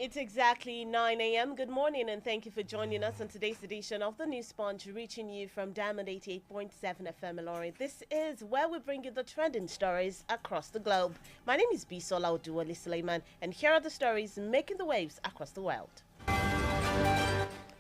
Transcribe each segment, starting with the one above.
It's exactly 9 a.m. Good morning and thank you for joining us on today's edition of the News Sponge, reaching you from Diamond 88.7 FM Ilori. This is where we bring you the trending stories across the globe. My name is Bisola Oduwole Suleiman, and here are the stories making the waves across the world.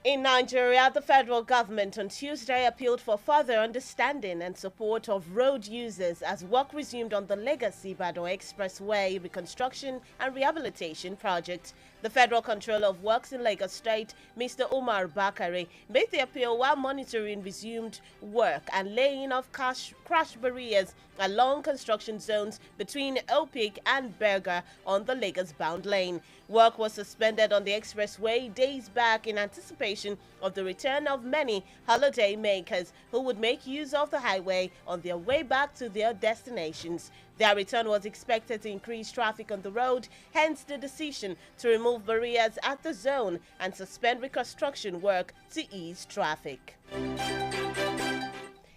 In Nigeria, the federal government on Tuesday appealed for further understanding and support of road users as work resumed on the Lagos-Ibadan Expressway reconstruction and rehabilitation project. The Federal Controller of Works in Lagos State, Mr. Umar Bakare, made the appeal while monitoring resumed work and laying of crash barriers along construction zones between Opik and Berger on the Lagos-bound lane. Work was suspended on the expressway days back in anticipation of the return of many holiday makers who would make use of the highway on their way back to their destinations. Their return was expected to increase traffic on the road, hence the decision to remove barriers at the zone and suspend reconstruction work to ease traffic.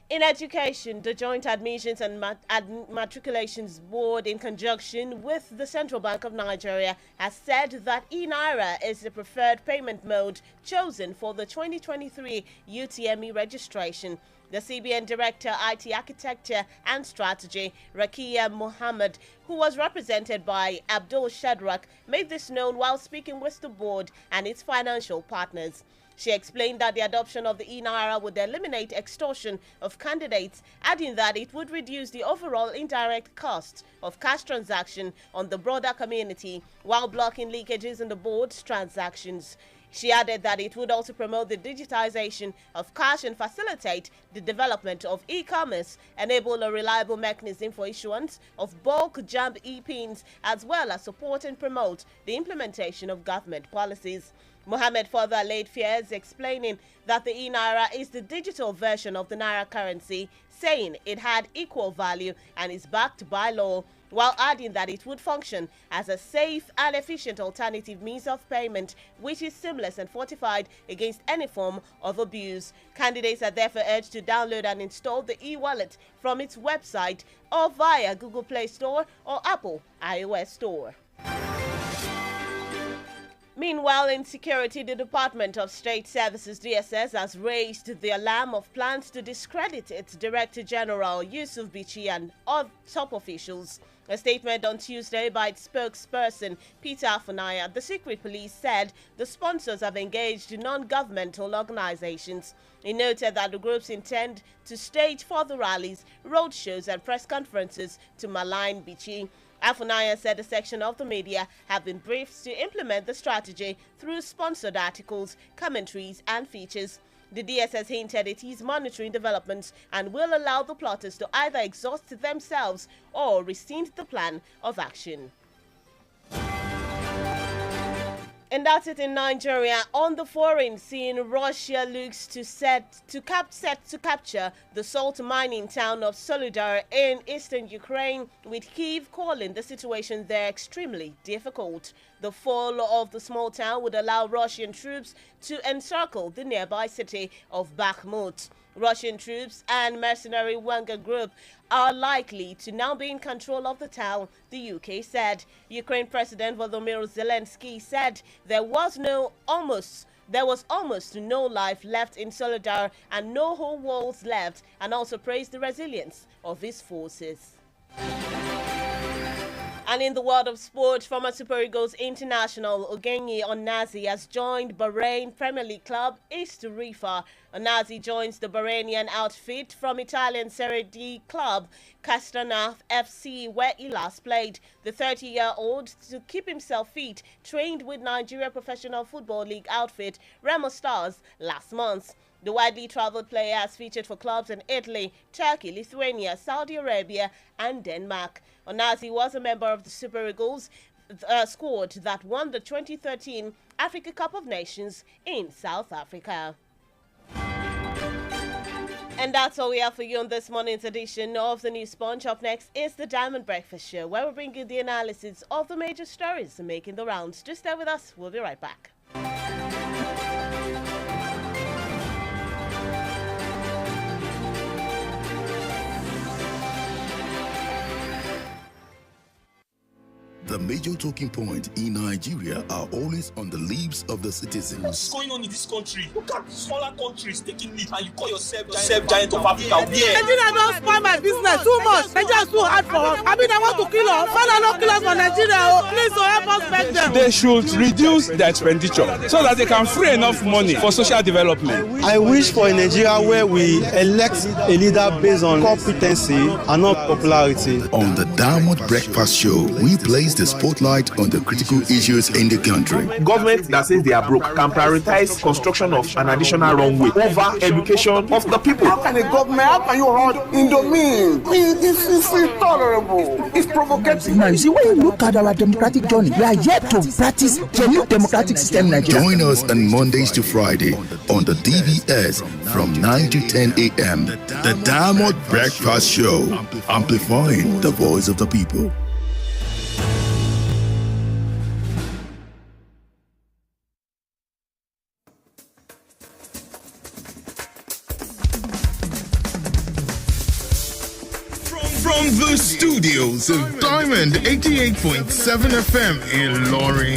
In education, the Joint Admissions and Matriculations Board, in conjunction with the Central Bank of Nigeria, has said that e-Naira is the preferred payment mode chosen for the 2023 UTME registration. The CBN Director, IT Architecture and Strategy, Rakia Mohammed, who was represented by Abdul Shadrack, made this known while speaking with the board and its financial partners. She explained that the adoption of the e-Naira would eliminate extortion of candidates, adding that it would reduce the overall indirect cost of cash transaction on the broader community while blocking leakages in the board's transactions. She added that it would also promote the digitization of cash and facilitate the development of e-commerce, enable a reliable mechanism for issuance of bulk JAMB e-pins, as well as support and promote the implementation of government policies. Mohammed further allayed fears, explaining that the e-Naira is the digital version of the Naira currency, saying it had equal value and is backed by law, while adding that it would function as a safe and efficient alternative means of payment, which is seamless and fortified against any form of abuse. Candidates are therefore urged to download and install the e-wallet from its website or via Google Play Store or Apple iOS Store. Meanwhile, in security, the Department of State Services (DSS) has raised the alarm of plans to discredit its Director General Yusuf Bichi and other top officials. A statement on Tuesday by its spokesperson, Peter Afunaya, the secret police said the sponsors have engaged non-governmental organizations. He noted that the groups intend to stage further rallies, roadshows and press conferences to malign Bichi. Afunaya said a section of the media have been briefed to implement the strategy through sponsored articles, commentaries and features. The DSS hinted it is monitoring developments and will allow the plotters to either exhaust themselves or rescind the plan of action. And that's it in Nigeria. On the foreign scene, Russia looks set to capture the salt mining town of Solidar in eastern Ukraine, with Kyiv calling the situation there extremely difficult. The fall of the small town would allow Russian troops to encircle the nearby city of Bakhmut. Russian troops and mercenary Wagner group are likely to now be in control of the town, the UK said. Ukraine President Volodymyr Zelensky said there was almost no life left in Solidar and no whole walls left, and also praised the resilience of his forces. And in the world of sport, former Super Eagles international Ogenyi Onazi has joined Bahrain Premier League club East Rifa. Onazi joins the Bahrainian outfit from Italian Serie D club Castana FC, where he last played. The 30-year-old, to keep himself fit, trained with Nigeria Professional Football League outfit Remo Stars last month. The widely traveled player has featured for clubs in Italy, Turkey, Lithuania, Saudi Arabia and Denmark. Onazi was a member of the Super Eagles squad that won the 2013 Africa Cup of Nations in South Africa. And that's all we have for you on this morning's edition of the News Sponge. Up next is the Diamond Breakfast Show, where we bring you the analysis of the major stories making the rounds. Just stay with us. We'll be right back. The major talking points in Nigeria are always on the lips of the citizens. What's going on in this country? Look at smaller countries taking lead, and you call yourself giant of Africa. Nigeria don't spoil my business too much. Nigeria is too hard for us. I mean, I want to kill us. Father, not kill us for Nigeria. Please, help us beg them. They should reduce their expenditure so that they can free enough money for social development. I wish for a Nigeria where we elect a leader based on competency and not popularity. On the Diamond Breakfast Show, we place the spotlight on the critical issues in the country. Government that says they are broke can prioritize construction of an additional runway over education of the people. How can you hold Indomine? This is intolerable. It's provocative. Now, you see, when you look at our democratic journey, we are yet to practice the new democratic system in Nigeria. Join us on Mondays to Friday on the DVS from 9 to 10 a.m. The Diamond Breakfast Show, amplifying the voice of the people. From the studios of Diamond 88.7 FM in Lorry,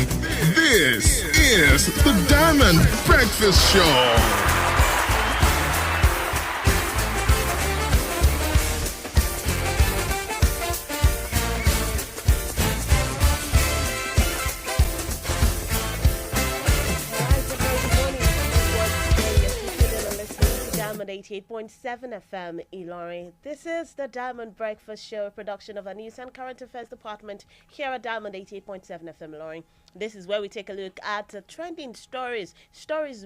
this is the Diamond Breakfast Show. Diamond 88.7 FM, Ilori. This is the Diamond Breakfast Show, a production of our News and Current Affairs Department here at Diamond 88.7 FM, Ilori. This is where we take a look at trending stories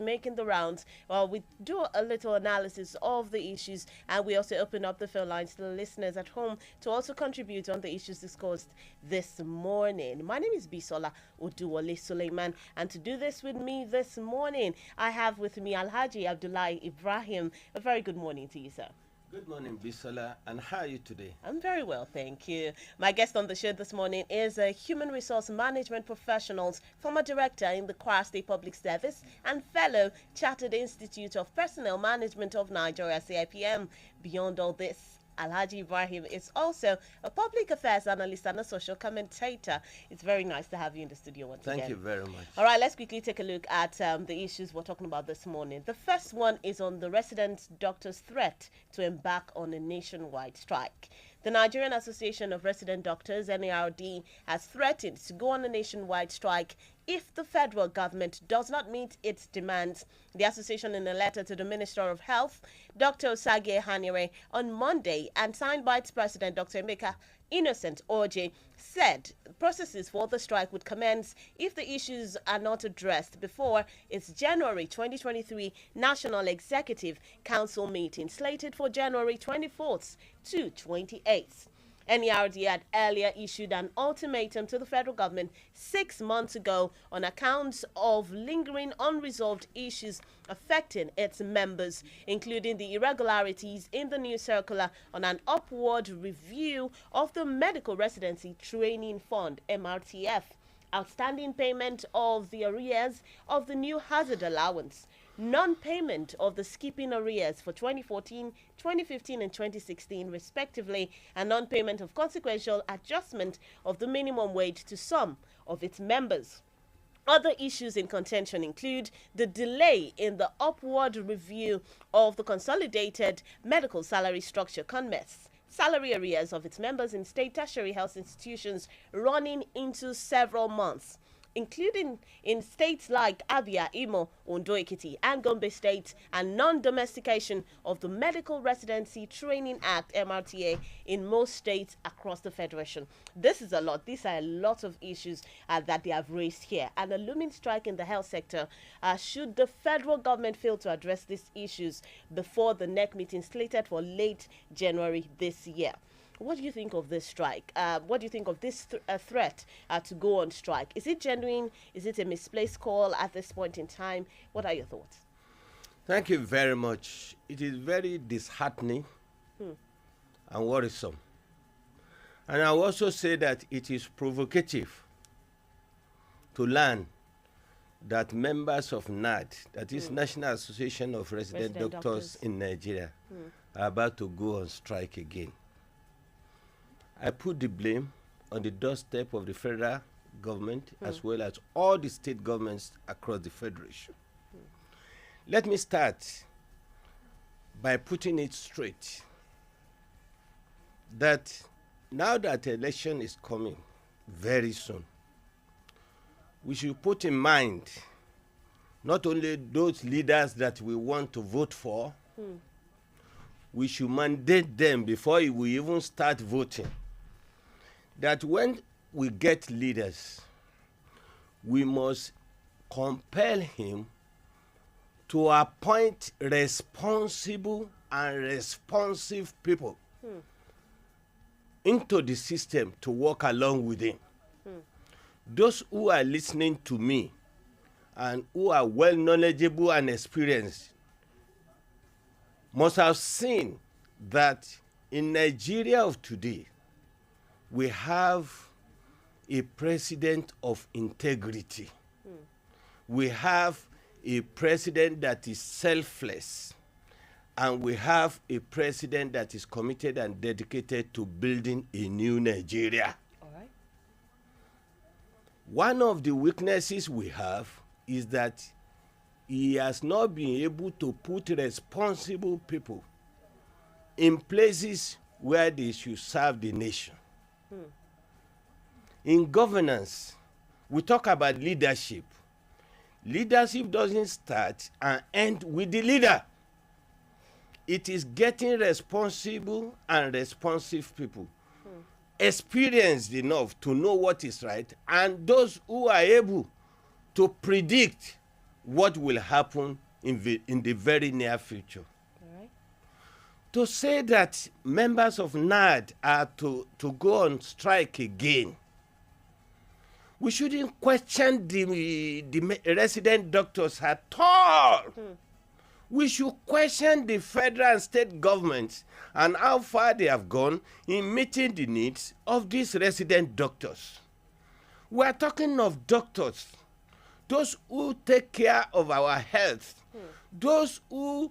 making the rounds. Well, we do a little analysis of the issues, and we also open up the phone lines to the listeners at home to also contribute on the issues discussed this morning. My name is Bisola Oduwole Suleiman, and to do this with me this morning, I have with me Alhaji Abdullahi Ibrahim. A very good morning to you, sir. Good morning, Bisola, and how are you today? I'm very well, thank you. My guest on the show this morning is a Human Resource Management Professionals, former director in the Kwara State Public Service and fellow Chartered Institute of Personnel Management of Nigeria, CIPM. Beyond all this, Alhaji Ibrahim is also a public affairs analyst and a social commentator. It's very nice to have you in the studio once again. Thank you very much. All right, let's quickly take a look at the issues we're talking about this morning. The first one is on the resident doctors' threat to embark on a nationwide strike. The Nigerian Association of Resident Doctors, NARD, has threatened to go on a nationwide strike if the federal government does not meet its demands. The association, in a letter to the Minister of Health, Dr. Osagie Hanire, on Monday, and signed by its president, Dr. Emeka Innocent Oje, said processes for the strike would commence if the issues are not addressed before its January 2023 National Executive Council meeting, slated for January 24th to 28th. NERD had earlier issued an ultimatum to the federal government 6 months ago on accounts of lingering unresolved issues affecting its members, including the irregularities in the new circular on an upward review of the Medical Residency Training Fund, MRTF, outstanding payment of the arrears of the new hazard allowance, non-payment of the skipping arrears for 2014, 2015 and 2016 respectively, and non-payment of consequential adjustment of the minimum wage to some of its members. Other issues in contention include the delay in the upward review of the Consolidated Medical Salary Structure, CONMES, salary arrears of its members in state tertiary health institutions running into several months, including in states like Abia, Imo, Ondo Ekiti, and Gombe states, and non-domestication of the Medical Residency Training Act, MRTA, in most states across the Federation. This is a lot. These are a lot of issues that they have raised here. And a looming strike in the health sector, should the federal government fail to address these issues before the NEC meeting slated for late January this year. What do you think of this strike? What do you think of this threat to go on strike? Is it genuine? Is it a misplaced call at this point in time? What are your thoughts? Thank you very much. It is very disheartening and worrisome. And I will also say that it is provocative to learn that members of NAD, that is National Association of Resident Doctors in Nigeria, are about to go on strike again. I put the blame on the doorstep of the federal government as well as all the state governments across the federation. Let me start by putting it straight that now that election is coming very soon, we should put in mind not only those leaders that we want to vote for, we should mandate them before we even start voting, that when we get leaders, we must compel him to appoint responsible and responsive people into the system to work along with him. Those who are listening to me and who are well knowledgeable and experienced must have seen that in Nigeria of today, we have a president of integrity. We have a president that is selfless. And we have a president that is committed and dedicated to building a new Nigeria. All right. One of the weaknesses we have is that he has not been able to put responsible people in places where they should serve the nation. In governance, we talk about leadership. Leadership doesn't start and end with the leader. It is getting responsible and responsive people, experienced enough to know what is right, and those who are able to predict what will happen in the very near future. All right. To say that members of NAD are to go on strike again, we shouldn't question the resident doctors at all. We should question the federal and state governments and how far they have gone in meeting the needs of these resident doctors. We are talking of doctors, those who take care of our health, those who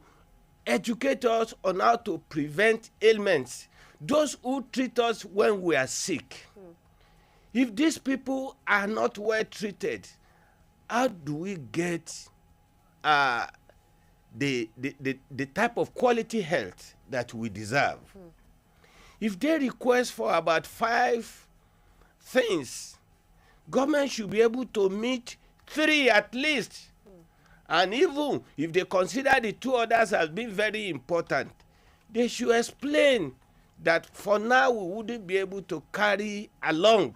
educate us on how to prevent ailments, those who treat us when we are sick. If these people are not well treated, how do we get the type of quality health that we deserve? If they request for about 5 things, government should be able to meet 3 at least. And even if they consider the 2 others as being very important, they should explain that for now we wouldn't be able to carry along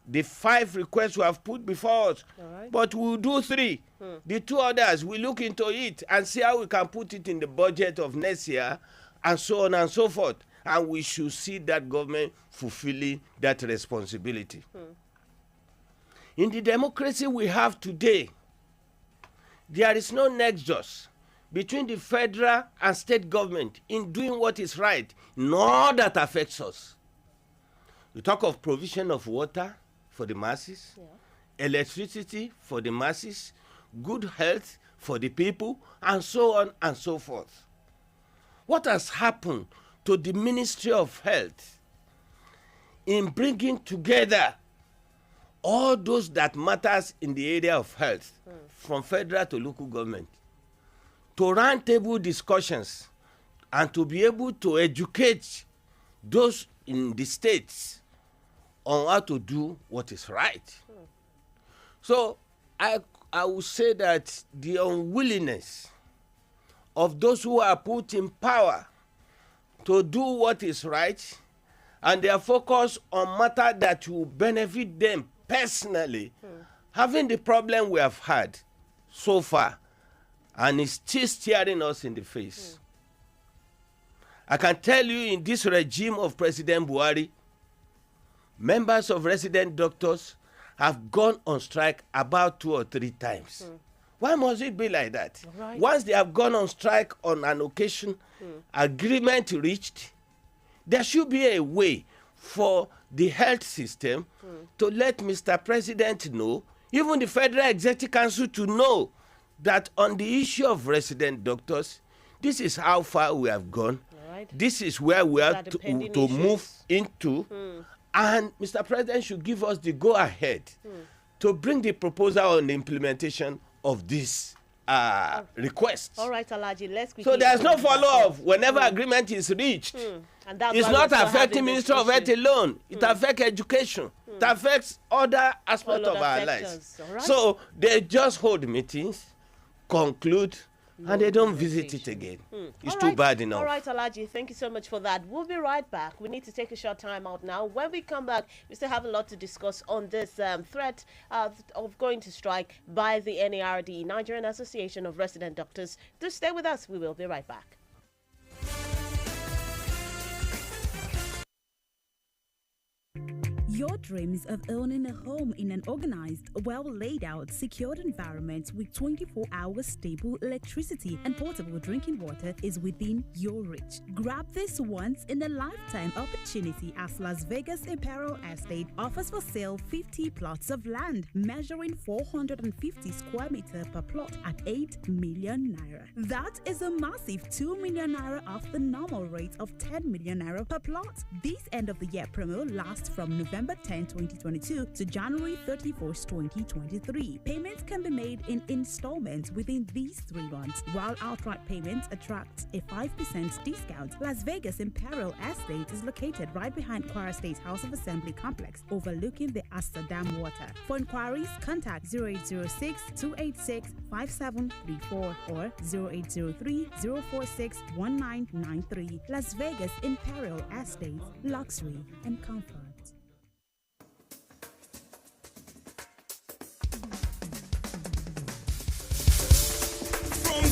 the 5 requests we have put before us, but we'll do 3. The 2 others, we look into it and see how we can put it in the budget of next year, and so on and so forth. And we should see that government fulfilling that responsibility. In the democracy we have today, there is no nexus between the federal and state government in doing what is right, nor that affects us. We talk of provision of water for the masses, electricity for the masses, good health for the people, and so on and so forth. What has happened to the Ministry of Health in bringing together all those that matters in the area of health, from federal to local government, to roundtable discussions and to be able to educate those in the states on how to do what is right? So I would say that the unwillingness of those who are put in power to do what is right, and their focus on matter that will benefit them personally, having the problem we have had so far, and it's still staring us in the face. I can tell you, in this regime of President Buhari, members of resident doctors have gone on strike about 2 or 3 times. Why must it be like that? Right. Once they have gone on strike on an occasion, agreement reached, there should be a way for the health system to let Mr. President know, even the Federal Executive Council to know, that on the issue of resident doctors, this is how far we have gone. Right. This is where we are to move into. And Mr. President should give us the go-ahead to bring the proposal on the implementation of this request. All right, Alhaji, let's quickly. So there's no follow-up whenever agreement is reached. And that's it's why not we're still affecting having Ministry this of Health issue. alone. It affects education. It affects other aspects All of other our sectors. lives. All right. So they just hold meetings, conclude, and they don't visit it again. It's too bad enough. All right, Alhaji, thank you so much for that. We'll be right back. We need to take a short time out now. When we come back, we still have a lot to discuss on this threat of going to strike by the NARD, Nigerian Association of Resident Doctors. Do stay with us. We will be right back. Your dreams of owning a home in an organized, well laid out, secured environment with 24-hour stable electricity and portable drinking water is within your reach. Grab this once in a lifetime opportunity as Las Vegas Imperial Estate offers for sale 50 plots of land measuring 450 square meters per plot at 8 million naira. That is a massive 2 million naira off the normal rate of 10 million naira per plot. This end of the year promo lasts from November 10, 2022 to January 31st, 2023. Payments can be made in installments within these 3 months, while outright payments attract a 5% discount. Las Vegas Imperial Estate is located right behind Kwara State House of Assembly Complex, overlooking the Asta Dam water. For inquiries, contact 0806-286-5734 or 0803-046-1993. Las Vegas Imperial Estate, luxury and comfort.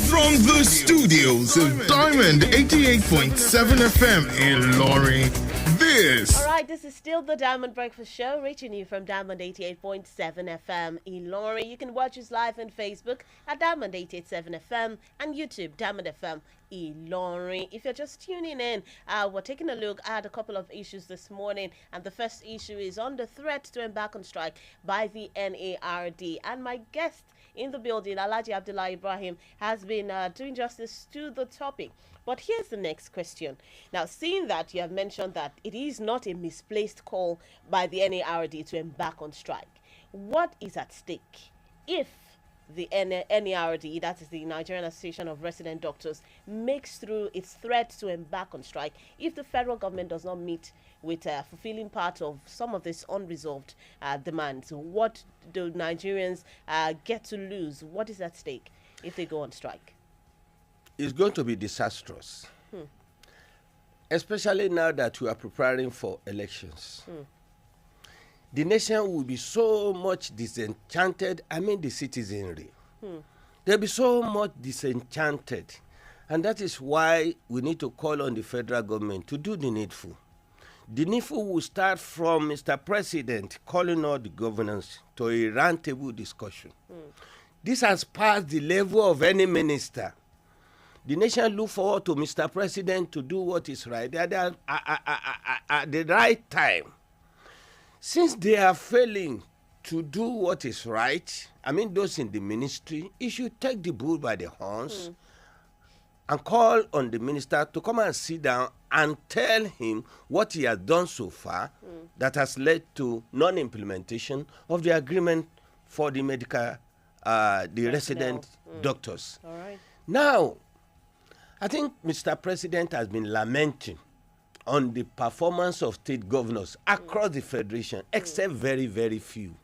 From the studios of Diamond 88.7 FM in Lorry, this. All right, this is still the Diamond Breakfast Show, reaching you from Diamond 88.7 FM Ilori. You can watch us live on Facebook at Diamond 887 FM and YouTube, Diamond FM Ilori. If you're just tuning in, we're taking a look at a couple of issues this morning, and the first issue is on the threat to embark on strike by the NARD. And my guest in the building, Alhaji Abdullah Ibrahim, has been doing justice to the topic. But here's the next question. Now, seeing that you have mentioned that it is not a misplaced call by the NARD to embark on strike, what is at stake if the NARD, that is the Nigerian Association of Resident Doctors, makes through its threat to embark on strike if the federal government does not meet with fulfilling part of some of these unresolved demands? What do Nigerians get to lose? What is at stake if they go on strike? It's going to be disastrous, especially now that we are preparing for elections. The nation will be so much disenchanted. I mean the citizenry. They'll be so much disenchanted. And that is why we need to call on the federal government to do the needful. The needful will start from Mr. President calling all the governors to a roundtable discussion. This has passed the level of any minister. The nation look forward to Mr. President to do what is right at the right time. Since they are failing to do what is right, I mean those in the ministry, he should take the bull by the horns and call on the minister to come and sit down and tell him what he has done so far that has led to non-implementation of the agreement for the medical, the resident doctors. All right. Now, I think Mr. President has been lamenting on the performance of state governors across the federation, except very, very few.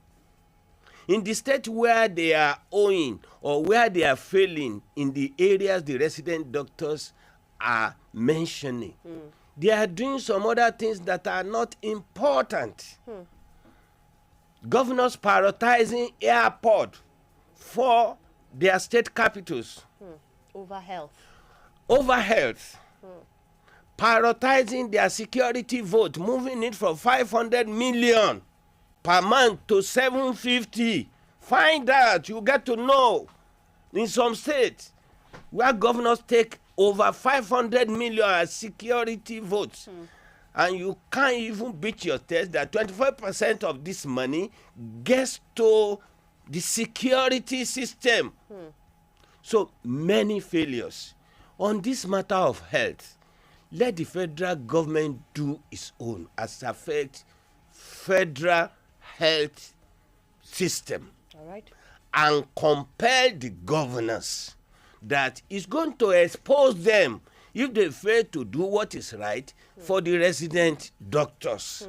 In the state where they are owing or where they are failing in the areas the resident doctors are mentioning, they are doing some other things that are not important. Governors prioritizing airport for their state capitals. Over health. Over health. Prioritizing their security vote, moving it from 500 million per month to 750. Find out, you get to know. In some states, where governors take over 500 million as security votes, and you can't even beat your test that 25% of this money gets to the security system. So many failures. On this matter of health, let the federal government do its own as affects federal health system. All right. And compel the governors that is going to expose them if they fail to do what is right for the resident doctors.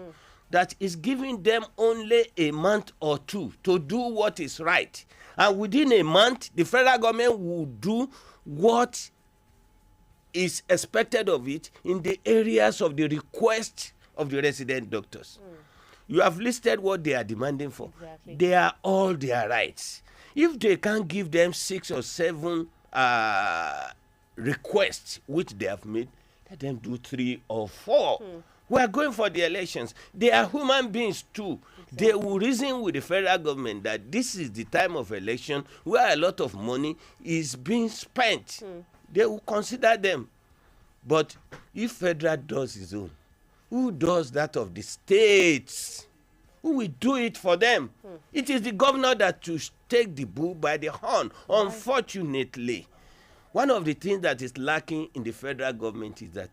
That is giving them only a month or two to do what is right. And within a month, the federal government will do what is expected of it in the areas of the request of the resident doctors. You have listed what they are demanding for. Exactly. They are all their rights. If they can't give them 6 or 7 requests which they have made, let them do 3 or 4. We are going for the elections. They are human beings too. Exactly. They will reason with the federal government that this is the time of election where a lot of money is being spent. They will consider them. But if federal does its own, who does that of the states? Who will do it for them? It is the governor that should take the bull by the horn. Right. Unfortunately, one of the things that is lacking in the federal government is that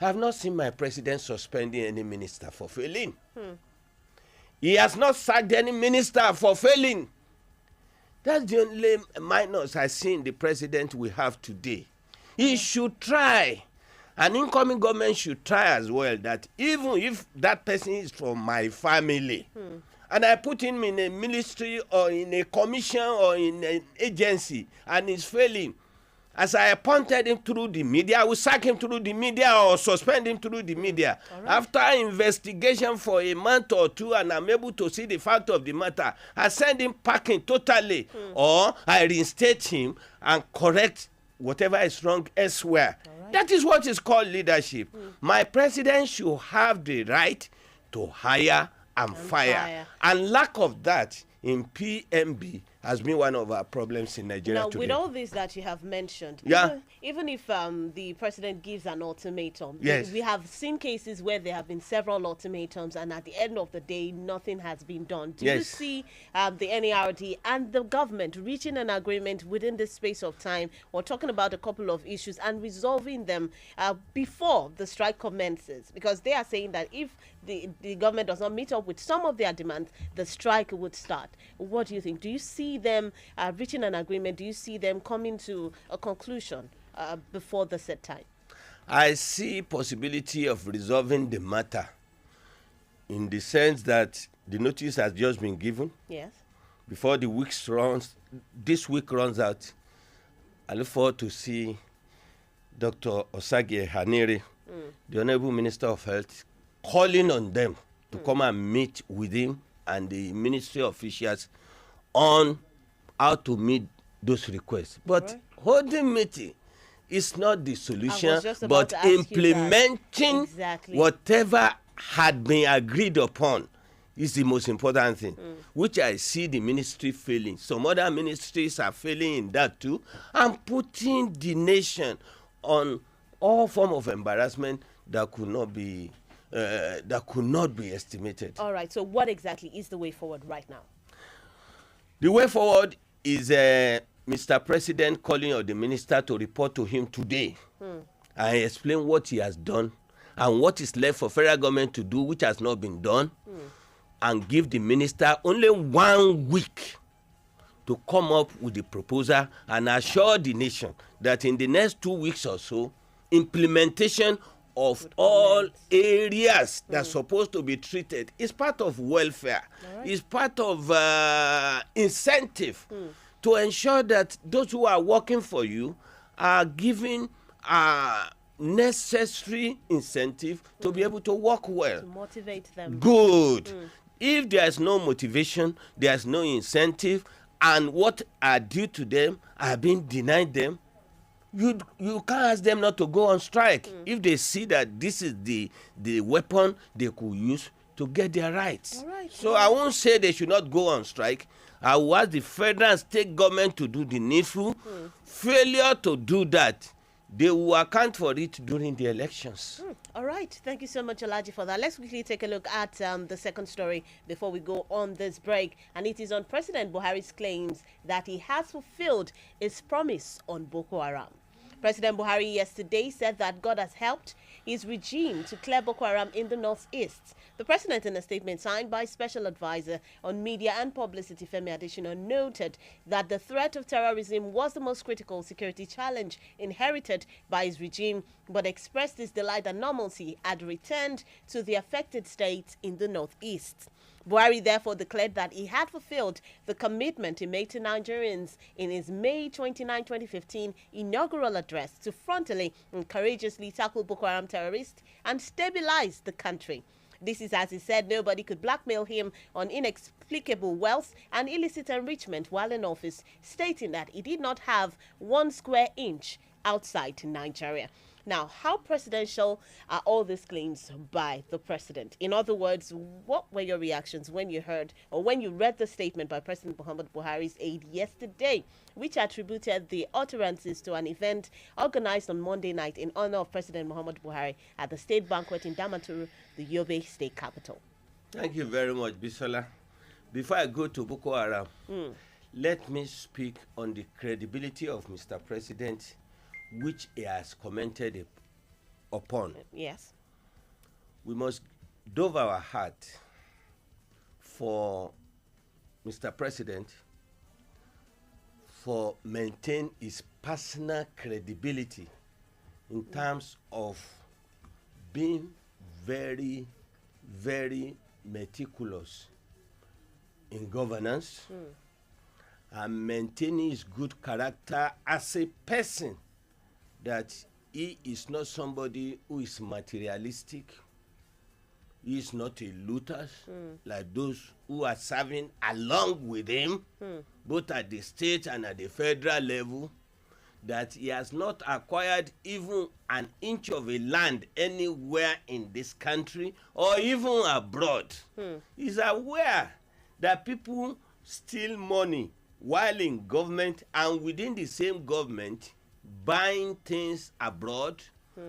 I have not seen my president suspending any minister for failing. He has not sacked any minister for failing. That's the only minus I see in the president we have today. He should try. An incoming government should try as well that even if that person is from my family and I put him in a ministry or in a commission or in an agency and he's failing, as I appointed him through the media, I will sack him through the media or suspend him through the media. Right. After investigation for a month or two and I'm able to see the fact of the matter, I send him packing totally or I reinstate him and correct whatever is wrong elsewhere. Right. That is what is called leadership. My president should have the right to hire and fire. And lack of that in PMB has been one of our problems in Nigeria today. With all this that you have mentioned, even if the president gives an ultimatum, we have seen cases where there have been several ultimatums and at the end of the day, nothing has been done. Do you see the NERD and the government reaching an agreement within this space of time or talking about a couple of issues and resolving them before the strike commences? Because they are saying that if the government does not meet up with some of their demands, the strike would start. What do you think? Do you see them reaching an agreement? Do you see them coming to a conclusion before the set time? I see possibility of resolving the matter in the sense that the notice has just been given. Yes. Before this week runs out, I look forward to see Dr. Osage Hanere, the Honorable Minister of Health, calling on them to come and meet with him and the ministry officials on how to meet those requests. But holding meeting is not the solution, but implementing whatever had been agreed upon is the most important thing, which I see the ministry failing. Some other ministries are failing in that too, and putting the nation on all form of embarrassment that could not be estimated. All right. So what exactly is the way forward right now? The way forward is Mr. President calling on the minister to report to him today and explain what he has done and what is left for federal government to do which has not been done, and give the minister only 1 week to come up with the proposal and assure the nation that in the next 2 weeks or so, implementation of all areas that's supposed to be treated is part of welfare, is part of incentive to ensure that those who are working for you are given necessary incentive to be able to work well. To motivate them. Good. If there's no motivation, there's no incentive, and what are due to them are being denied them, you can't ask them not to go on strike if they see that this is the weapon they could use to get their rights. So I won't say they should not go on strike. I will ask the federal and state government to do the needful. Failure to do that, they will account for it during the elections. All right. Thank you so much, Alaji, for that. Let's quickly take a look at the second story before we go on this break. And it is on President Buhari's claims that he has fulfilled his promise on Boko Haram. President Buhari yesterday said that God has helped his regime to clear Boko Haram in the northeast. The president, in a statement signed by Special Advisor on Media and Publicity Femi Adesina, noted that the threat of terrorism was the most critical security challenge inherited by his regime, but expressed his delight that normalcy had returned to the affected states in the northeast. Buhari therefore declared that he had fulfilled the commitment he made to Nigerians in his May 29, 2015 inaugural address to frontally and courageously tackle Boko Haram terrorists and stabilize the country. This is, as he said, nobody could blackmail him on inexplicable wealth and illicit enrichment while in office, stating that he did not have 1 square inch outside Nigeria. Now, how presidential are all these claims by the president? In other words, what were your reactions when you heard or when you read the statement by President Muhammad Buhari's aide yesterday, which attributed the utterances to an event organized on Monday night in honor of President Muhammad Buhari at the state banquet in Damaturu, the Yobe state capital? Thank you very much, Bisola. Before I go to Boko Haram, let me speak on the credibility of Mr. President, which he has commented upon. Yes. We must dove our heart for Mr. President for maintain his personal credibility in terms of being very, very meticulous in governance and maintaining his good character as a person, that he is not somebody who is materialistic. He is not a looter like those who are serving along with him, both at the state and at the federal level, that he has not acquired even an inch of a land anywhere in this country or even abroad. He's aware that people steal money while in government and within the same government, buying things abroad,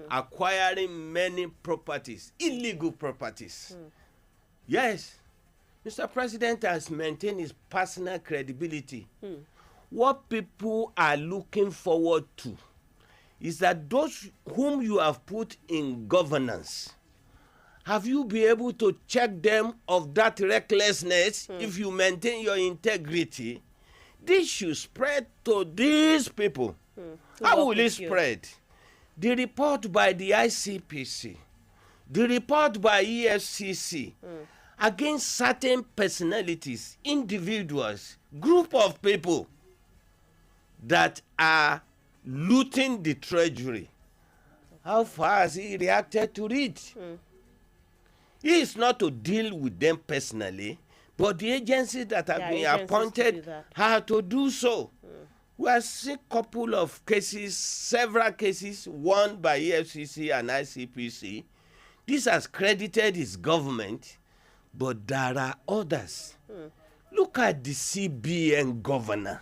acquiring many properties, illegal properties. Yes, Mr. President has maintained his personal credibility. What people are looking forward to is that those whom you have put in governance, have you been able to check them of that recklessness? If you maintain your integrity, this should spread to these people. How will it spread? The report by the ICPC, the report by EFCC against certain personalities, individuals, group of people that are looting the treasury. How far has he reacted to it? He is not to deal with them personally, but the agencies that have been appointed have to do so. We have seen a couple of cases, several cases, one by EFCC and ICPC. This has credited his government, but there are others. Look at the CBN governor.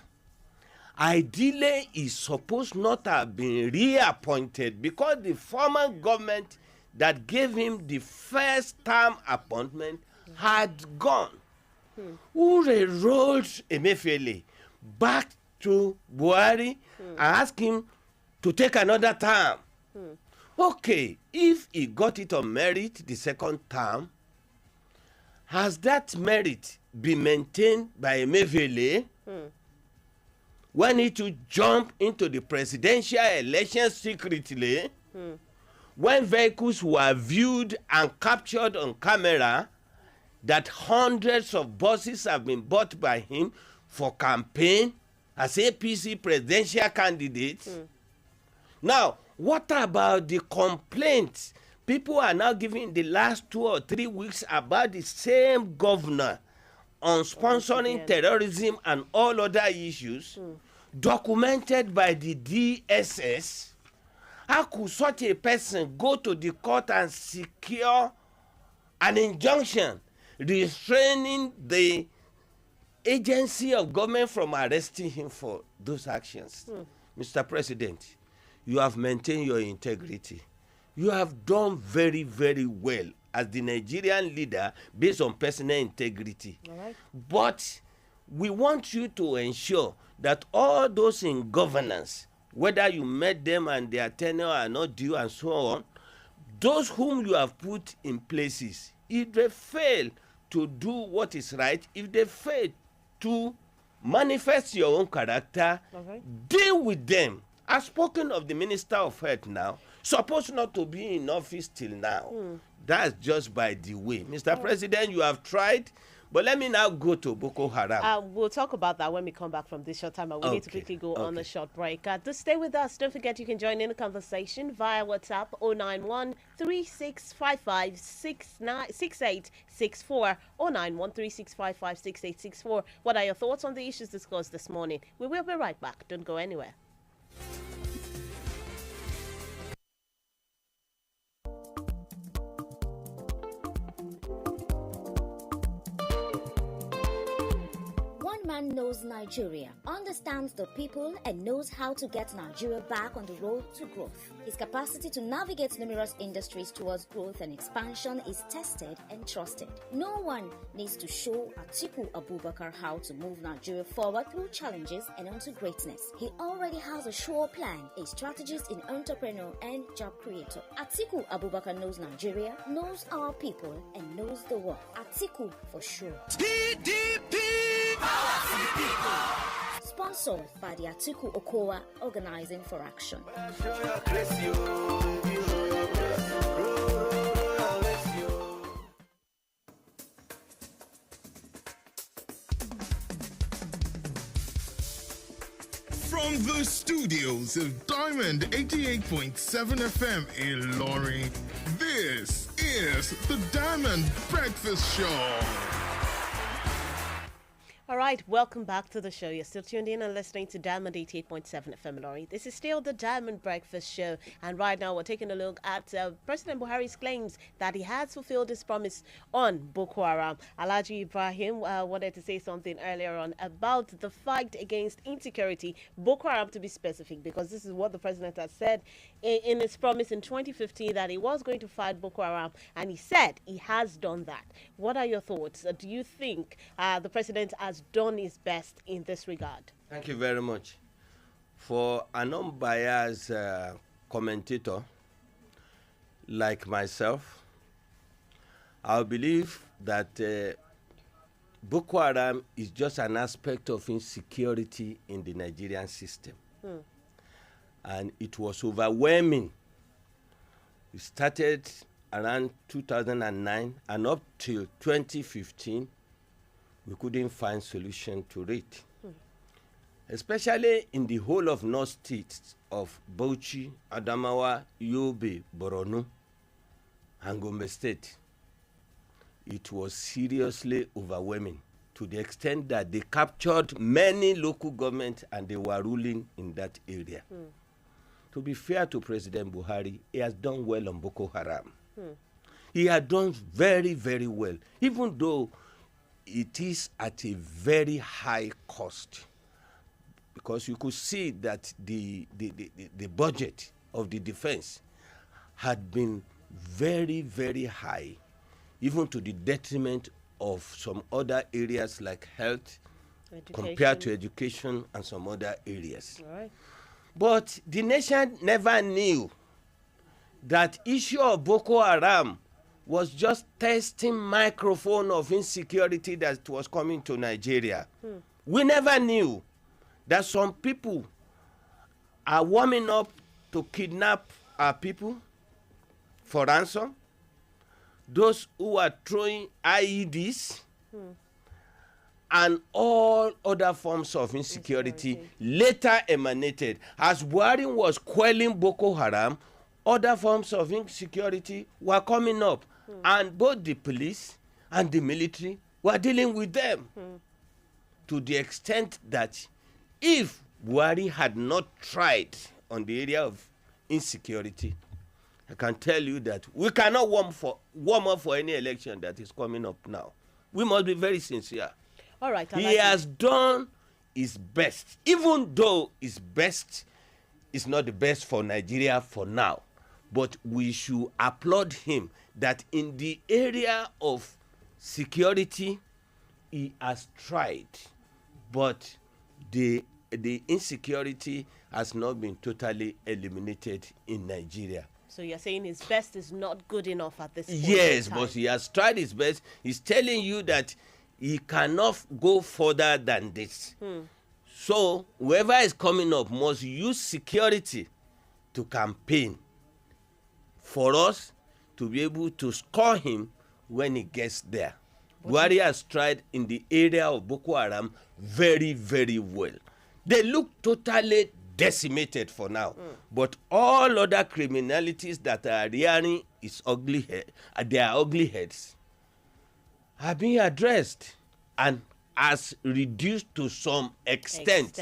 Ideally, he's supposed not to have been reappointed because the former government that gave him the first term appointment had gone. Who enrolled Emefiele back to Buhari and asked him to take another term. Okay, if he got it on merit the second term, has that merit been maintained by Emefiele when he to jump into the presidential election secretly, when vehicles were viewed and captured on camera, that hundreds of buses have been bought by him for campaign as APC presidential candidate? Now, what about the complaints people are now giving the last 2 or 3 weeks about the same governor on sponsoring terrorism and all other issues, documented by the DSS? How could such a person go to the court and secure an injunction restraining the agency of government from arresting him for those actions? Mr. President, you have maintained your integrity. You have done very, very well as the Nigerian leader based on personal integrity. But we want you to ensure that all those in governance, whether you met them and their tenure are not due and so on, those whom you have put in places, if they fail to do what is right, if they fail to manifest your own character, deal with them. I've spoken of the Minister of Health now, supposed not to be in office till now. That's just by the way. Mr. President, you have tried, but let me now go to Boko Haram. We'll talk about that when we come back from this short time. We need to quickly go on a short break. Just stay with us. Don't forget you can join in the conversation via WhatsApp 091 3655 6864 091 3655 6864. What are your thoughts on the issues discussed this morning? We will be right back. Don't go anywhere. Man knows Nigeria, understands the people, and knows how to get Nigeria back on the road to growth. His capacity to navigate numerous industries towards growth and expansion is tested and trusted. No one needs to show Atiku Abubakar how to move Nigeria forward through challenges and onto greatness. He already has a sure plan, a strategist in entrepreneur and job creator. Atiku Abubakar knows Nigeria, knows our people, and knows the world. Atiku for sure. PDP! Sponsored by the Atiku Okowa Organizing for Action. From the studios of Diamond 88.7 FM in Ilorin, this is the Diamond Breakfast Show. All right, welcome back to the show. You're still tuned in and listening to Diamond 88.7 FM Lorry. This is still the Diamond Breakfast Show. And right now we're taking a look at President Buhari's claims that he has fulfilled his promise on Boko Haram. Alhaji Ibrahim wanted to say something earlier on about the fight against insecurity, Boko Haram to be specific, because this is what the president has said in his promise in 2015 that he was going to fight Boko Haram. And he said he has done that. What are your thoughts? Do you think the president has done his best in this regard? Thank you very much. For an unbiased commentator like myself, I believe that Boko Haram is just an aspect of insecurity in the Nigerian system. And it was overwhelming. It started around 2009 and up till 2015. We couldn't find solution to it. Especially in the whole of North States of Bauchi, Adamawa, Yobe, Borno, and Gombe State. It was seriously overwhelming to the extent that they captured many local governments and they were ruling in that area. To be fair to President Buhari, he has done well on Boko Haram. He has done very, very well, even though it is at a very high cost, because you could see that the budget of the defense had been very, very high, even to the detriment of some other areas like health, compared to education and some other areas. All right. But the nation never knew that issue of Boko Haram was just testing microphone of insecurity that was coming to Nigeria. We never knew that some people are warming up to kidnap our people for ransom. Those who are throwing IEDs and all other forms of insecurity later emanated. As Buhari was quelling Boko Haram, other forms of insecurity were coming up. And both the police and the military were dealing with them to the extent that if Buhari had not tried on the area of insecurity, I can tell you that we cannot warm up for any election that is coming up now. We must be very sincere. All right. He has done his best, even though his best is not the best for Nigeria for now. But we should applaud him that in the area of security, he has tried, but the insecurity has not been totally eliminated in Nigeria. So you're saying his best is not good enough at this point? Yes, but he has tried his best. He's telling you that he cannot go further than this. So whoever is coming up must use security to campaign for us to be able to score him when he gets there. Buhari has tried in the area of Boko Haram very, very well. They look totally decimated for now, but all other criminalities that are rearing its ugly head, their ugly heads, are being addressed and has reduced to some extent.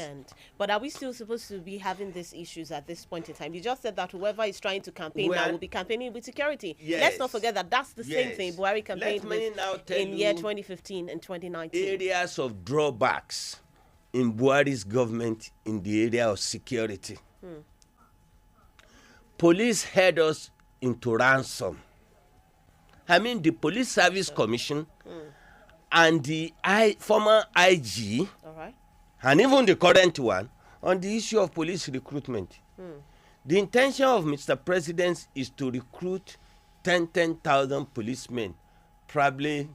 But are we still supposed to be having these issues at this point in time? You just said that whoever is trying to campaign now will be campaigning with security. Yes. Let's not forget that that's the same thing Buhari campaigned with in year 2015 and 2019. Areas of drawbacks in Buhari's government in the area of security. Police held us into ransom. I mean, the Police Service Commission and the former IG, and even the current one, on the issue of police recruitment. The intention of Mr. President is to recruit 10,000 policemen, probably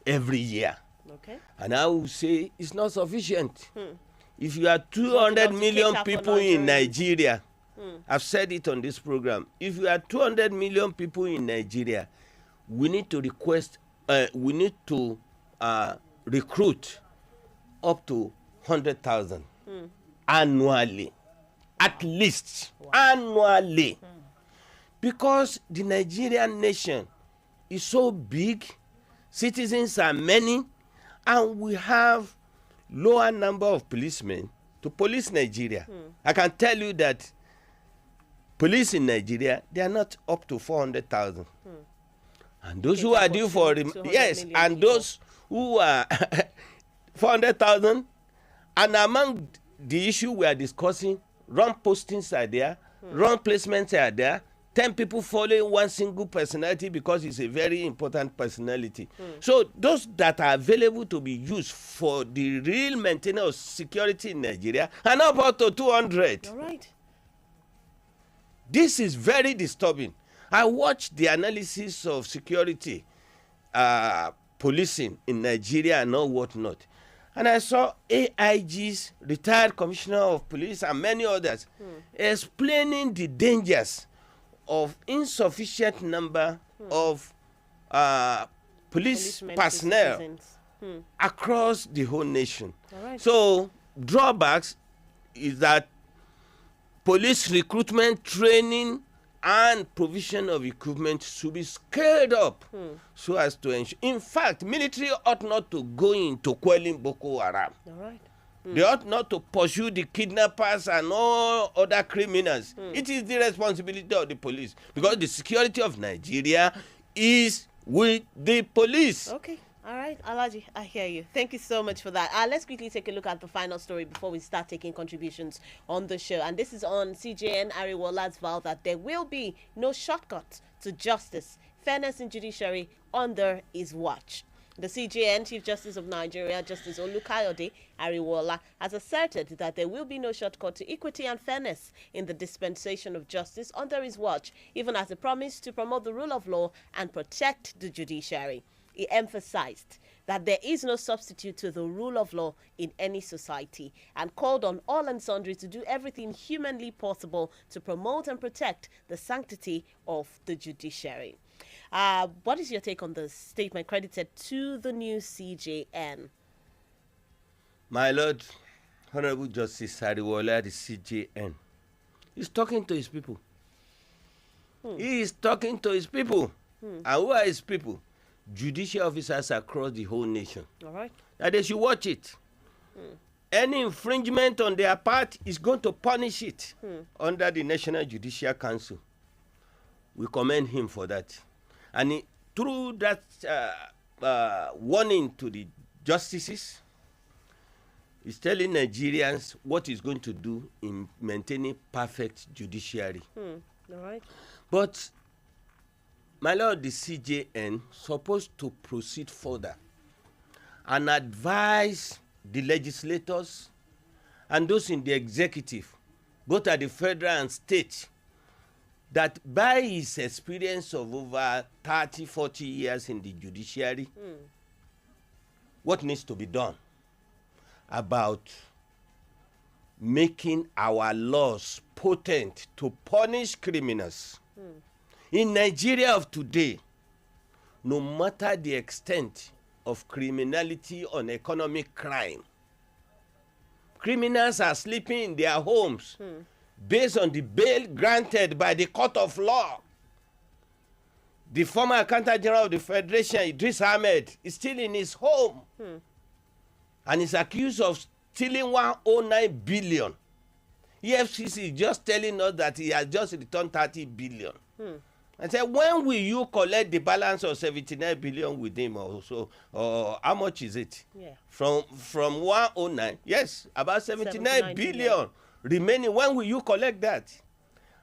every year. Okay. And I will say it's not sufficient. If you are 200 million people in Nigeria, I've said it on this program, if you are 200 million people in Nigeria, we need to recruit up to 100,000 annually, at least annually, because the Nigerian nation is so big, citizens are many, and we have lower number of policemen to police Nigeria. I can tell you that police in Nigeria, they are not up to 400,000. And those who are due for and those who are 400,000, and among the issue we are discussing, wrong postings are there, wrong placements are there, 10 people following one single personality because it's a very important personality. So those that are available to be used for the real maintenance of security in Nigeria are now about to 200. All right. This is very disturbing. I watched the analysis of security policing in Nigeria and all whatnot. And I saw AIGs, retired commissioner of police, and many others explaining the dangers of insufficient number of police personnel across the whole nation. Right. So drawbacks is that police recruitment, training, and provision of equipment should be scaled up so as to ensure. In fact, military ought not to go into quelling Boko Haram. All right. They ought not to pursue the kidnappers and all other criminals. It is the responsibility of the police, because the security of Nigeria is with the police. Okay. All right, Alhaji, I hear you. Thank you so much for that. Let's quickly take a look at the final story before we start taking contributions on the show. And this is on CJN Ariwola's vow that there will be no shortcut to justice, fairness in judiciary under his watch. The CJN Chief Justice of Nigeria, Justice Olukayode Ariwola, has asserted that there will be no shortcut to equity and fairness in the dispensation of justice under his watch, even as a promise to promote the rule of law and protect the judiciary. He emphasized that there is no substitute to the rule of law in any society and called on all and sundry to do everything humanly possible to promote and protect the sanctity of the judiciary. What is your take on the statement credited to the new CJN? My Lord, Honorable Justice Ariwola, the CJN, is talking to his people. He is talking to his people. And who are his people? Judicial officers across the whole nation. All right. And they should watch it. Any infringement on their part is going to punish it under the National Judicial Council. We commend him for that. And through that warning to the justices, he's telling Nigerians what he's going to do in maintaining perfect judiciary. All right. But my Lord, the CJN supposed to proceed further and advise the legislators and those in the executive, both at the federal and state, that by his experience of over 30, 40 years in the judiciary, what needs to be done about making our laws potent to punish criminals. In Nigeria of today, no matter the extent of criminality or economic crime, criminals are sleeping in their homes based on the bail granted by the court of law. The former Accountant General of the Federation, Idris Ahmed, is still in his home and is accused of stealing 109 billion. EFCC is just telling us that he has just returned 30 billion. I said, when will you collect the balance of 79 billion with him also? Or how much is it? Yeah. From 109, yes, about 79 billion remaining. When will you collect that?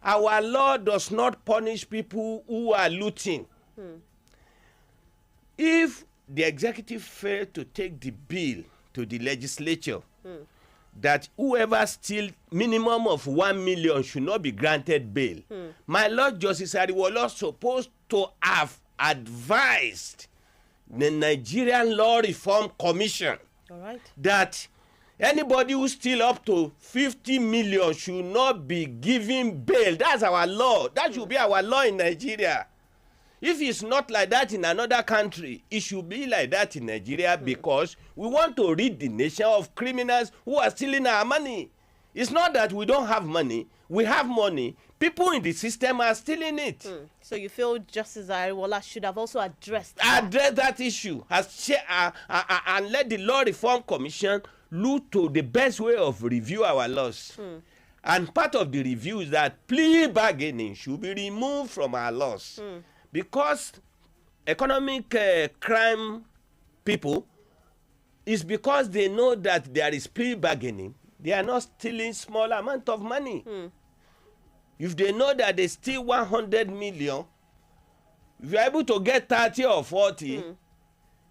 Our law does not punish people who are looting. If the executive failed to take the bill to the legislature that whoever steals minimum of 1 million should not be granted bail, my Lord Justice Ariwolo supposed to have advised the Nigerian Law Reform Commission that anybody who steals up to 50 million should not be given bail. That's our law. That should be our law in Nigeria. If it's not like that in another country, it should be like that in Nigeria because we want to rid the nation of criminals who are stealing our money. It's not that we don't have money. We have money. People in the system are stealing it. So you feel Justice Ariwola should have also addressed that issue and let the Law Reform Commission look to the best way of review our laws. And part of the review is that plea bargaining should be removed from our laws. Because economic crime people is because they know that there is plea bargaining. They are not stealing small amount of money. If they know that they steal 100 million, if you are able to get 30 or 40,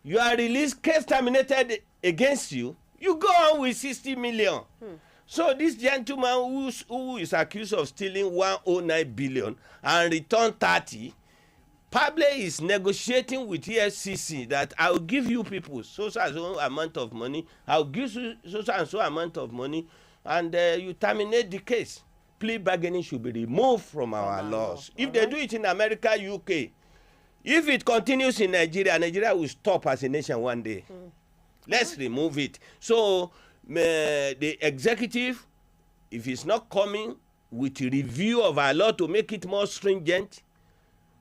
you are released, case terminated against you, you go on with 60 million. So this gentleman who is accused of stealing 109 billion and returned 30, probably is negotiating with EFCC that I will give you people so and so amount of money, I will give you so and so amount of money, and you terminate the case. Plea bargaining should be removed from our laws. If they do it in America, UK, if it continues in Nigeria, Nigeria will stop as a nation one day. Let's remove it. So the executive, if it's not coming with a review of our law to make it more stringent,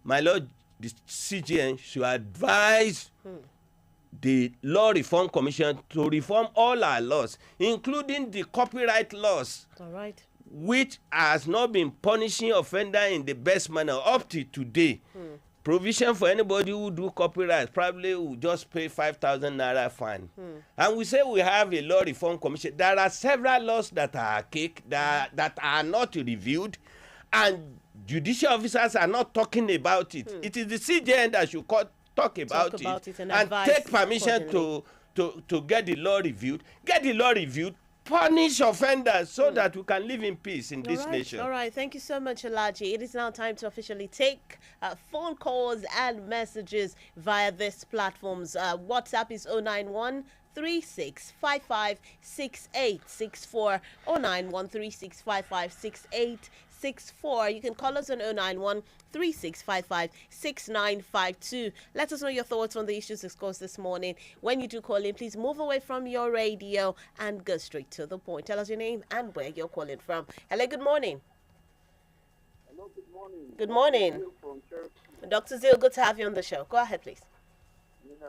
my Lord, the CGN should advise the Law Reform Commission to reform all our laws, including the copyright laws, which has not been punishing offender in the best manner up to today. Provision for anybody who do copyright probably will just pay 5,000 naira fine. And we say we have a Law Reform Commission. There are several laws that are archaic, that are not reviewed, and judicial officers are not talking about it. It is the CJN that should talk about it and take permission to get the law reviewed. Get the law reviewed, punish offenders so that we can live in peace in this nation. All right. Thank you so much, Elaji. It is now time to officially take phone calls and messages via this platform's WhatsApp is 091 3655 6864 091 3655 6864. You can call us on 091 3655 6952. Let us know your thoughts on the issues discussed this morning. When you do call in, please move away from your radio and go straight to the point. Tell us your name and where you're calling from. Hello, good morning. Hello, good morning. Good morning. Dr. Zil, good to have you on the show. Go ahead, please. Yeah,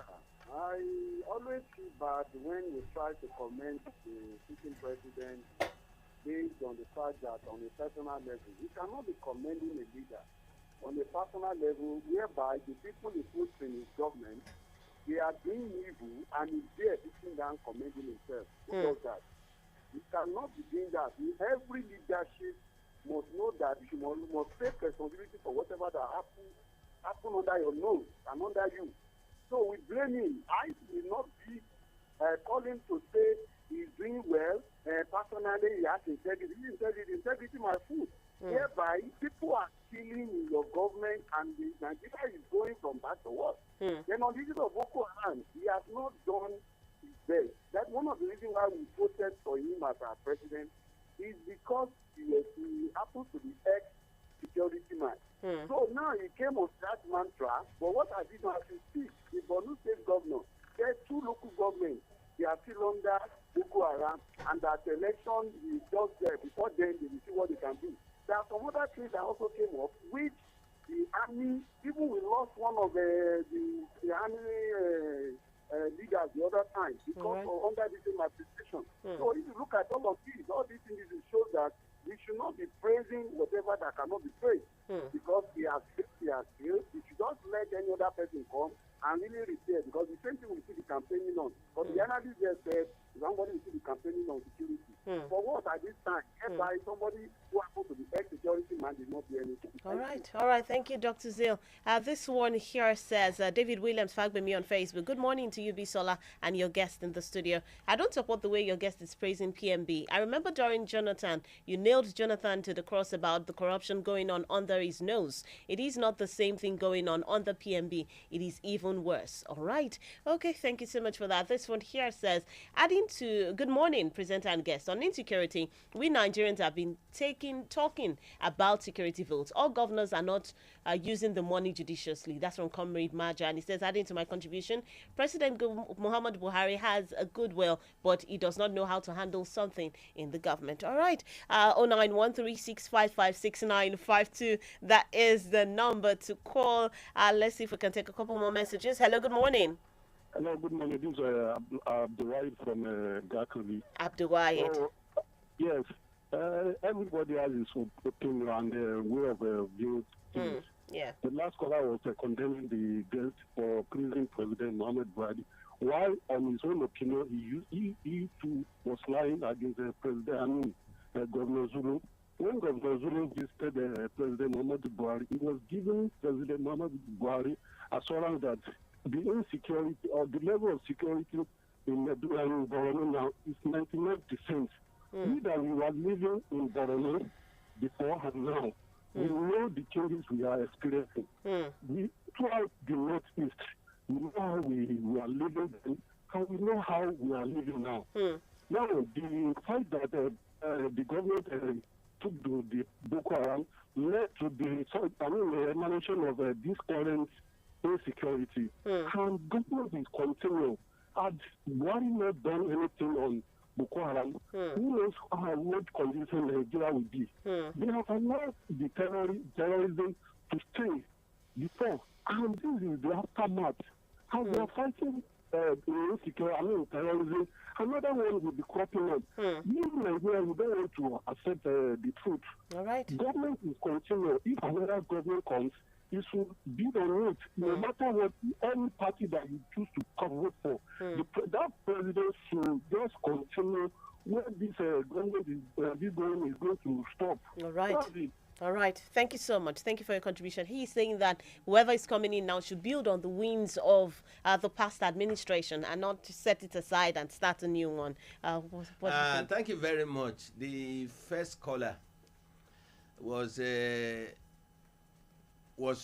I always feel bad when we try to comment the sitting president based on the fact that on a personal level, we cannot be commending a leader on a personal level whereby the people he puts in his government, they are doing evil and he's there sitting down commending himself. Who does that? You cannot be doing that. Every leadership must know that you must take responsibility for whatever that happen under your nose and under you. So we blame him. I will not be calling to say he's doing well. Personally, he has integrity. Integrity my food. Hereby, people are killing in your government, and Nigeria is going from bad to worse. Then on the issue of Boko Haram, he has not done his best. That's one of the reasons why we voted for him as our president, is because he happens to be ex-security man. So now he came on that mantra, but what has he done as we speak? The Borno State governor, there are 2 local governments, they are still under Boko Haram, and that election is just there. Before then, they will see what they can do. There are some other things that also came up, which the army, even we lost one of the army leaders the other time because of under the same administration. So if you look at all these things show that we should not be praising whatever that cannot be praised because he has failed. We should just let any other person come and really repair, because the same thing we see the campaigning on. But the analyst there said somebody will see the campaigning on security. For what at this time? By somebody who happens to be ex-security man did not do anything. All right. Thank you, Dr. Zeal. This one here says, David Williams Fagbemi on Facebook. Good morning to you, Bisola, and your guest in the studio. I don't support the way your guest is praising PMB. I remember during Jonathan, you nailed Jonathan to the cross about the corruption going on under his nose. It is not the same thing going on under PMB. It is even worse. All right. Okay, thank you so much for that. This one here says, adding to, good morning, presenter and guest. On insecurity, we Nigerians have been talking about security votes. All governors are not using the money judiciously. That's from Comrade Maja. And he says, adding to my contribution, President Muhammad Buhari has a goodwill, but he does not know how to handle something in the government. All right. 09136556952. That is the number to call. Let's see if we can take a couple more messages. Hello, good morning. Hello, good morning. This is Abdulwahid from Gakuli. Abdulwahid. Yes. Everybody has his opinion and way of viewing things. Yeah. The last caller was condemning the guest for praising President Muhammad Buhari. While on his own opinion, he too was lying against Governor Zulu. When Governor Zulu visited President Muhammad Buhari, he was giving President Muhammad Buhari assurance that the insecurity or the level of security in Borno now is 99%. We that we were living in Borno before and now, we know the changes we are experiencing. Throughout the Northeast, we know how we are living then, and we know how we are living now. Now, the fact that the government took the Boko Haram led to the emanation of this current insecurity. And government is continuing. Had Buhari not done anything on Boko Haram, who knows what condition Nigeria will be. They have allowed the terrorism to stay before. And this is the aftermath. And we are fighting terrorism. Another one will be cropping up. We in Nigeria, we don't want to accept the truth. All right. Government is continuing. If another government comes, it should be on it. No matter what, any party that you choose to vote for, that president should just continue where this government is going to stop. All right. All right. Thank you so much. Thank you for your contribution. He is saying that whoever is coming in now should build on the wins of the past administration and not set it aside and start a new one. Thank you very much. The first caller was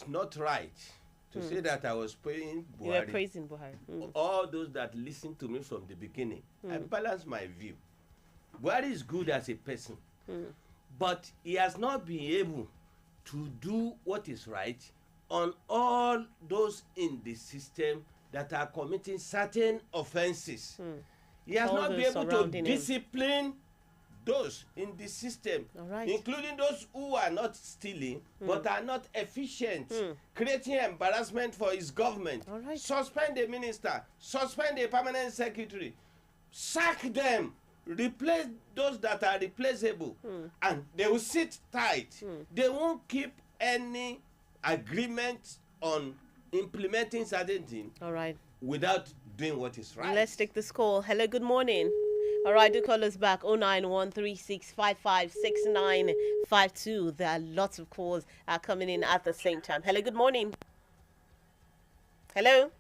not right to say that I was praising Buhari. You were praising Buhari. All those that listened to me from the beginning, I balanced my view. Buhari is good as a person, but he has not been able to do what is right on all those in the system that are committing certain offenses. He has not been able to discipline those in the system, including those who are not stealing but are not efficient, creating embarrassment for his government. Suspend a minister, suspend a permanent secretary, sack them, replace those that are replaceable, and they will sit tight. They won't keep any agreement on implementing certain things without doing what is right. Let's take this call. Hello, good morning. All right, do call us back 09136556952. There are lots of calls coming in at the same time. Hello, good morning. Hello.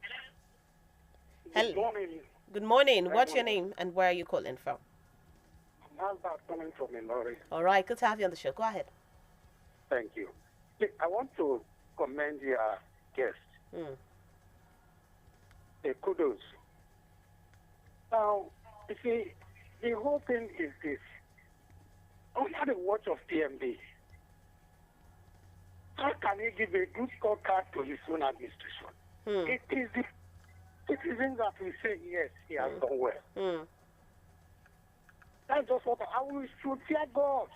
Good morning. Good morning. What's your name and where are you calling from? I'm calling from Ilori. All right, good to have you on the show. Go ahead. Thank you. I want to commend your guest. Kudos. Now, you see, the whole thing is this. Under the watch of PMB, how can he give a good scorecard to his own administration? It is the citizens that will say, yes, he has done well. That's just what we should fear God.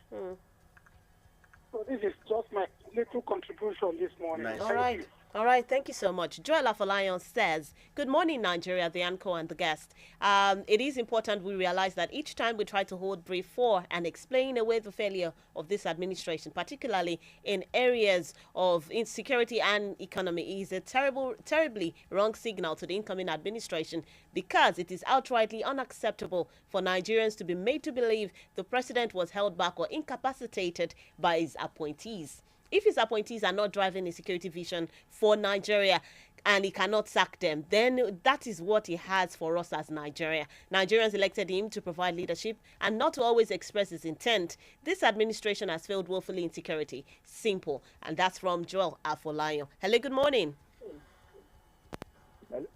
So this is just my little contribution this morning. Nice. All right, thank you so much. Joel Afolayan says, good morning, Nigeria, the anchor and the guest. It is important we realize that each time we try to hold brief for and explain away the failure of this administration, particularly in areas of insecurity and economy, is a terribly wrong signal to the incoming administration, because it is outrightly unacceptable for Nigerians to be made to believe the president was held back or incapacitated by his appointees. If his appointees are not driving a security vision for Nigeria and he cannot sack them, then that is what he has for us as Nigeria. Nigerians elected him to provide leadership and not to always express his intent. This administration has failed woefully in security. Simple. And that's from Joel Afolayan. Hello, good morning.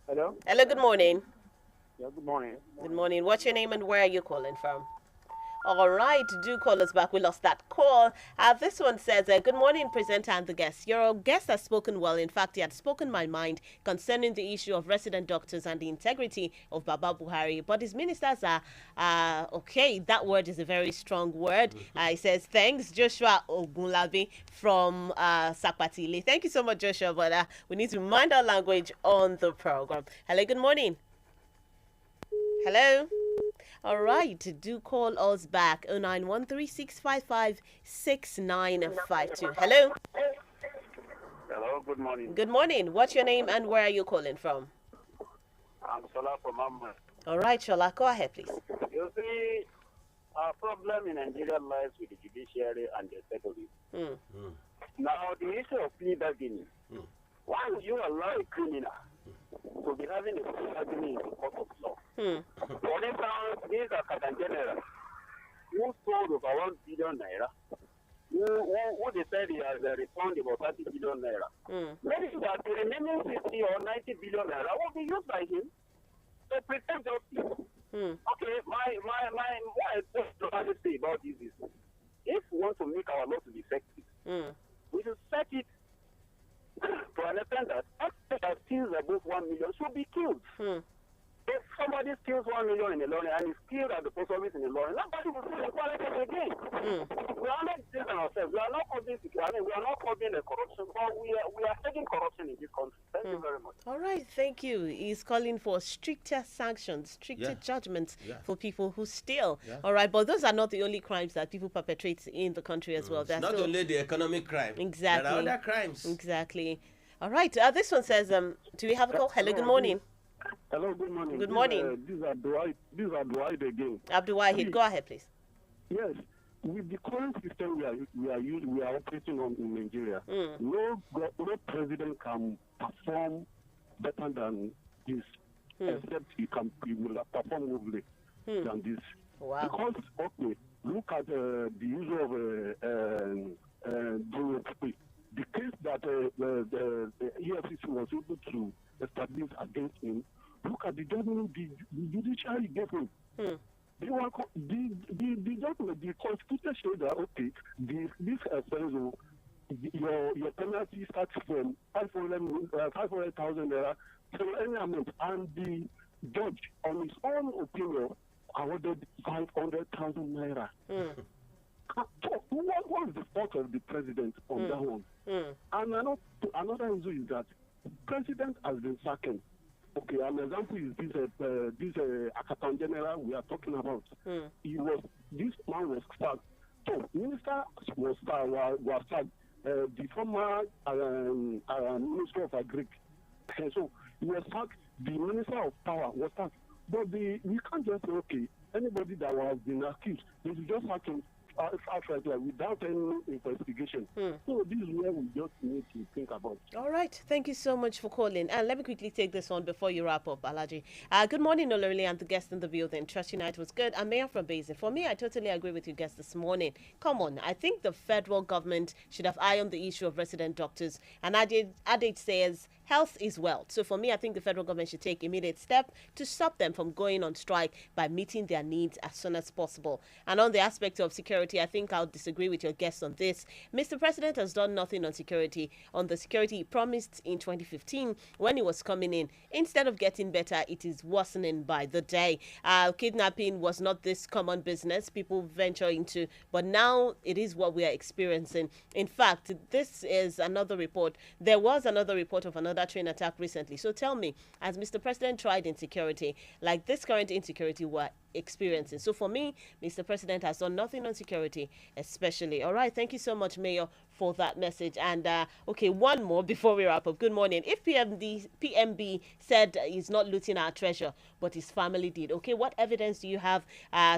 Hello? Hello, good morning. Yeah, good morning. Good morning. What's your name and where are you calling from? All right, do call us back. We lost that call. This one says, good morning, presenter and the guest. Your guest has spoken well. In fact, he had spoken my mind concerning the issue of resident doctors and the integrity of Baba Buhari. But his ministers are okay. That word is a very strong word. He says, thanks, Joshua Ogunlabi from Sakpatili. Thank you so much, Joshua. But we need to mind our language on the program. Hello, good morning. Hello. All right, do call us back. 09136556952. Hello. Hello, good morning. Good morning. What's your name and where are you calling from? I'm Shola from Amma. All right, Shola, go ahead, please. You see, our problem in Nigeria lies with the judiciary and the executive. Now, the issue of plea bargaining. Why would you allow a criminal to be having a plea bargaining in the court of law? For instance, this is a Captain General who sold over 1 billion naira, who they said he has returned about 30 billion naira. Maybe that the remaining 50 or 90 billion naira will be used by him to pretend justice. Okay, my what I say about this is, if we want to make our law to be effective, we should set it to understand that everyone that steals above 1 million should be killed. If somebody steals 1 million in a loan and is killed at the post office in a loan, nobody will see the quality again. We are not deceiving ourselves. We are not causing security. We are not causing the corruption, but we are taking corruption in this country. Thank you very much. All right, thank you. He's calling for stricter sanctions, stricter judgments for people who steal. All right, but those are not the only crimes that people perpetrate in the country as well. It's not only the economic crime. Exactly. There are other crimes. Exactly. All right, this one says, do we have a call? Hello, good morning. Hello, good morning. Good morning. These are Dwight again. Abdulwahid, go ahead, please. Yes, with the current system we are operating on in Nigeria, no president can perform better than this, except he will perform woefully than this. Wow. Because look at the use of the case that the EFCC was able to establish against him. Look at the judgment the judiciary gave him. The judgment, the constitution showed that this offense, your penalty starts from 500,000 naira to any amount, and the judge, on his own opinion, awarded 500,000 naira. What is the fault of the president on that one? And another issue is that the president has been sacking. Okay, an example is this Accountant General we are talking about. This man was sacked. So, minister was sacked. The former Minister of Agric. So, he was sacked. The Minister of Power was sacked. But we can't just say, okay, anybody that was been accused, they should just sack him. outright without any investigation. So this is where we just need to think about. All right. Thank you so much for calling. And let me quickly take this one before you wrap up, Alaji. Good morning, Olorili, and the guest in the building. Trust United was good. I'm Mayor from Basin. For me, I totally agree with you guests this morning. Come on. I think the federal government should have eye on the issue of resident doctors. And Adage says, health is wealth. So for me, I think the federal government should take immediate step to stop them from going on strike by meeting their needs as soon as possible. And on the aspect of security, I think I'll disagree with your guest on this. Mr. President has done nothing on security. On the security he promised in 2015 when he was coming in. Instead of getting better, it is worsening by the day. Kidnapping was not this common business people venture into, but now it is what we are experiencing. In fact, this is another report. There was another report of another train attack recently. So tell me, as Mr. President tried insecurity, like this current insecurity we're experiencing. So for me, Mr. President has done nothing on security, especially. All right, thank you so much, Mayor, for that message. And okay, one more before we wrap up. Good morning. If PMB said he's not looting our treasure, but his family did, okay, what evidence do you have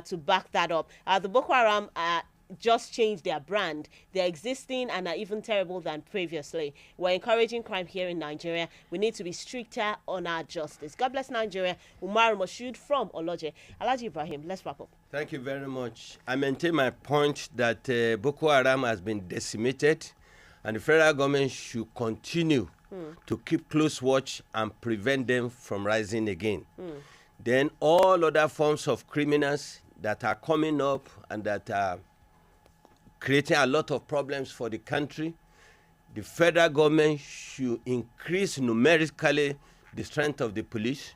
to back that up? The Boko Haram just changed their brand. They're existing and are even terrible than previously. We're encouraging crime here in Nigeria. We need to be stricter on our justice. God bless Nigeria. Umar Moshood from Oloje. Alhaji Ibrahim, let's wrap up. Thank you very much. I maintain my point that Boko Haram has been decimated and the federal government should continue to keep close watch and prevent them from rising again. Then all other forms of criminals that are coming up and that are creating a lot of problems for the country, the federal government should increase numerically the strength of the police,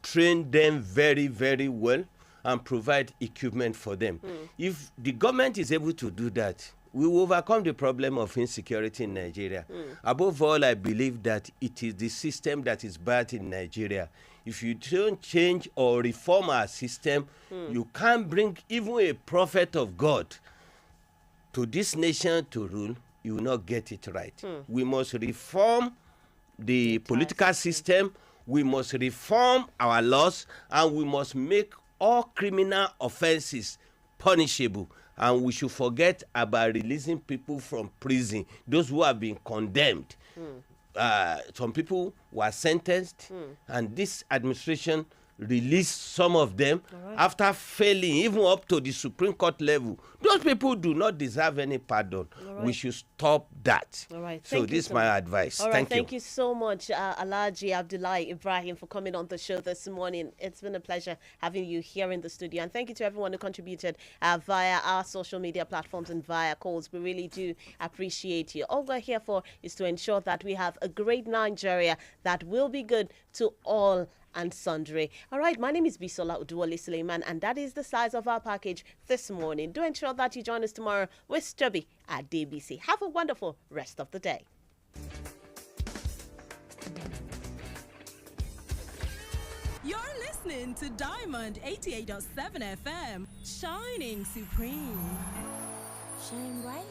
train them very, very well, and provide equipment for them. If the government is able to do that, we will overcome the problem of insecurity in Nigeria. Above all, I believe that it is the system that is bad in Nigeria. If you don't change or reform our system, you can't bring even a prophet of God to this nation to rule. You will not get it right. We must reform the political system, we must reform our laws, and we must make all criminal offenses punishable. And we should forget about releasing people from prison, those who have been condemned. Some people were sentenced, and this administration released some of them after failing even up to the Supreme Court level. Those people do not deserve any pardon. We should stop that. So this is my advice. Thank you so much, Alhaji Abdullahi Ibrahim, for coming on the show this morning. It's been a pleasure having you here in the studio. And thank you to everyone who contributed via our social media platforms and via calls. We really do appreciate you. All we're here for is to ensure that we have a great Nigeria that will be good to all and sundry. All right, my name is Bisola Oduwole Suleiman, and that is the size of our package this morning. Do ensure that you join us tomorrow with Stubby at DBC. Have a wonderful rest of the day. You're listening to Diamond 88.7 FM, shining supreme. Shine bright.